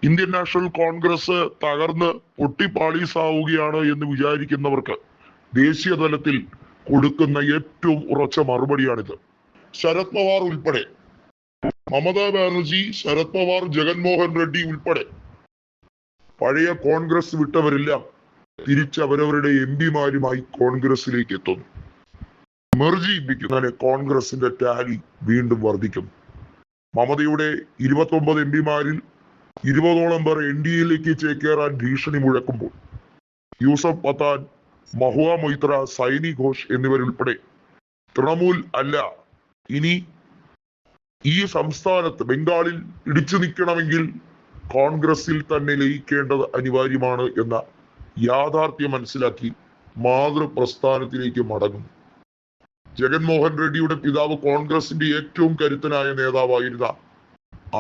Indian national Congress തകർന്ന് പൊട്ടിപ്പാളീസാവുകയാണ് എന്ന് വിചാരിക്കുന്നവർക്ക് ദേശീയ തലത്തിൽ കൊടുക്കുന്ന ഏറ്റവും ഉറച്ച മറുപടിയാണിത്. ശരത് പവാർ ഉൾപ്പെടെ, മമതാ ബാനർജി, ശരത് പവാർ, ജഗൻമോഹൻ റെഡ്ഡി ഉൾപ്പെടെ പഴയ കോൺഗ്രസ് വിട്ടവരെല്ലാം തിരിച്ചവരവരുടെ എംപിമാരുമായി കോൺഗ്രസിലേക്ക് എത്തുന്നു. മെർജിപ്പിക്കുന്നതിന് കോൺഗ്രസിന്റെ ടാലി വീണ്ടും വർദ്ധിക്കും. മമതയുടെ 29 എംപിമാരിൽ 20ഓളം പേർ NDAയിലേക്ക് ചേക്കേറാൻ ഭീഷണി മുഴക്കുമ്പോൾ യൂസഫ് പത്താൻ, മഹുവ മൊയ്ത്ര, സൈനി ഘോഷ് എന്നിവരുൾപ്പെടെ തൃണമൂൽ അല്ല, ഇനി ഈ സംസ്ഥാനത്ത് ബംഗാളിൽ ഇടിച്ചു നിൽക്കണമെങ്കിൽ കോൺഗ്രസിൽ തന്നെ ലയിക്കേണ്ടത് അനിവാര്യമാണ് എന്ന യാഥാർത്ഥ്യം മനസ്സിലാക്കി മാതൃപ്രസ്ഥാനത്തിലേക്ക് മടങ്ങുന്നു. ജഗൻമോഹൻ റെഡ്ഡിയുടെ പിതാവ് കോൺഗ്രസിന്റെ ഏറ്റവും കരുത്തനായ നേതാവായിരുന്ന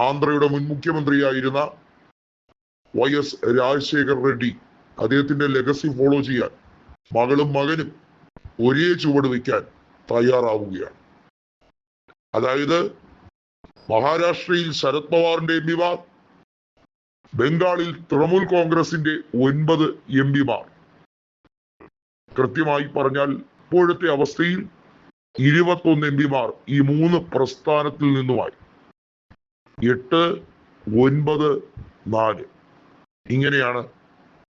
ആന്ധ്രയുടെ മുൻ മുഖ്യമന്ത്രിയായിരുന്ന YS രാജശേഖർ റെഡ്ഡി അദ്ദേഹത്തിന്റെ ലെഗസി ഫോളോ ചെയ്യാൻ മകളും മകനും ഒരേ ചുവട് വയ്ക്കാൻ തയ്യാറാവുകയാണ്. അതായത് മഹാരാഷ്ട്രയിൽ ശരത് പവാറിന്റെ എംപിമാർ, ബംഗാളിൽ തൃണമൂൽ കോൺഗ്രസിന്റെ 9 എംപിമാർ, കൃത്യമായി പറഞ്ഞാൽ ഇപ്പോഴത്തെ അവസ്ഥയിൽ 21 എംപിമാർ ഈ 3 പ്രസ്ഥാനത്തിൽ നിന്നുമായി 8, 9, 4 ഇങ്ങനെയാണ്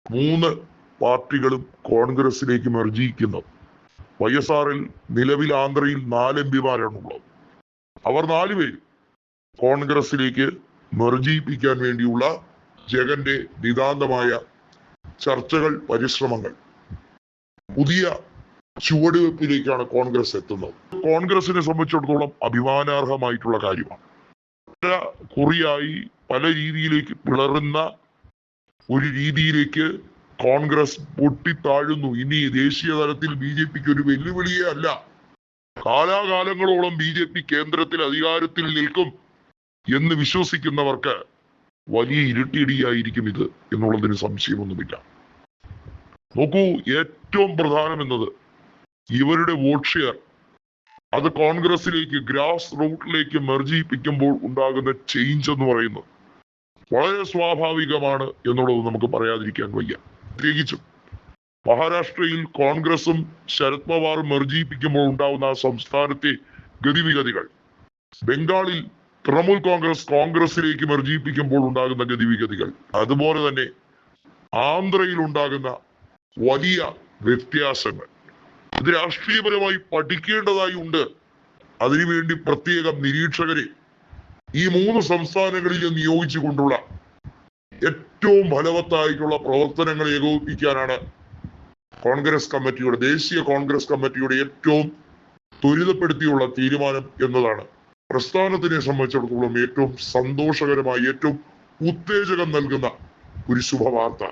3 പാർട്ടികളും കോൺഗ്രസിലേക്ക് മെർജിക്കുന്നത്. YSRൽ നിലവിൽ ആന്ധ്രയിൽ 4 എംപിമാരാണുള്ളത്. അവർ 4 പേരും കോൺഗ്രസിലേക്ക് മെർജിപ്പിക്കാൻ വേണ്ടിയുള്ള ജഗന്റെ നിതാന്തമായ ചർച്ചകൾ, പരിശ്രമങ്ങൾ, പുതിയ ചുവടുവെപ്പിലേക്കാണ് കോൺഗ്രസ് എത്തുന്നത്. കോൺഗ്രസിനെ സംബന്ധിച്ചിടത്തോളം അഭിമാനാർഹമായിട്ടുള്ള കാര്യമാണ്. കുറിയായി പല രീതിയിലേക്ക് പിളറുന്ന ഒരു രീതിയിലേക്ക് കോൺഗ്രസ് പൊട്ടിത്താഴുന്നു. ഇനി ദേശീയ തലത്തിൽ BJPക്ക് ഒരു വെല്ലുവിളിയേ അല്ല. കാലാകാലങ്ങളോളം BJP കേന്ദ്രത്തിൽ അധികാരത്തിൽ നിൽക്കും എന്ന് വിശ്വസിക്കുന്നവർക്ക് വലിയ ഇരുട്ടിയിടിയായിരിക്കും ഇത് എന്നുള്ളതിന് സംശയമൊന്നുമില്ല. നോക്കൂ, ഏറ്റവും പ്രധാനം എന്നത് ഇവരുടെ വോട്ട് ഷെയർ അത് കോൺഗ്രസിലേക്ക്, ഗ്രാസ് റൂട്ടിലേക്ക് മെർജിപ്പിക്കുമ്പോൾ ഉണ്ടാകുന്ന ചേഞ്ച് എന്ന് പറയുന്നത് വളരെ സ്വാഭാവികമാണ് എന്നുള്ളത് നമുക്ക് പറയാതിരിക്കാൻ വയ്യ. പ്രത്യേകിച്ചും മഹാരാഷ്ട്രയിൽ കോൺഗ്രസും ശരത് പവാറും മെർജിപ്പിക്കുമ്പോൾ ഉണ്ടാവുന്ന ആ സംസ്ഥാനത്തെ ഗതിവിഗതികൾ, ബംഗാളിൽ തൃണമൂൽ കോൺഗ്രസിലേക്ക് മെർജിപ്പിക്കുമ്പോൾ ഉണ്ടാകുന്ന ഗതിവിഗതികൾ, അതുപോലെ തന്നെ ആന്ധ്രയിൽ ഉണ്ടാകുന്ന വലിയ വ്യത്യാസങ്ങൾ, ഇത് രാഷ്ട്രീയപരമായി പഠിക്കേണ്ടതായി ഉണ്ട്. അതിനുവേണ്ടി പ്രത്യേകം നിരീക്ഷകരെ ഈ 3 സംസ്ഥാനങ്ങളിൽ നിയോഗിച്ചുകൊണ്ടുള്ള ഏറ്റവും ഫലവത്തായിട്ടുള്ള പ്രവർത്തനങ്ങൾ ഏകോപിപ്പിക്കാനാണ് ദേശീയ കോൺഗ്രസ് കമ്മിറ്റിയുടെ ഏറ്റവും ത്വരിതപ്പെടുത്തിയുള്ള തീരുമാനം എന്നതാണ് പ്രസ്ഥാനത്തിനെ സംബന്ധിച്ചിടത്തോളം ഏറ്റവും സന്തോഷകരമായി, ഏറ്റവും ഉത്തേജകം നൽകുന്ന ഒരു ശുഭവാർത്ത.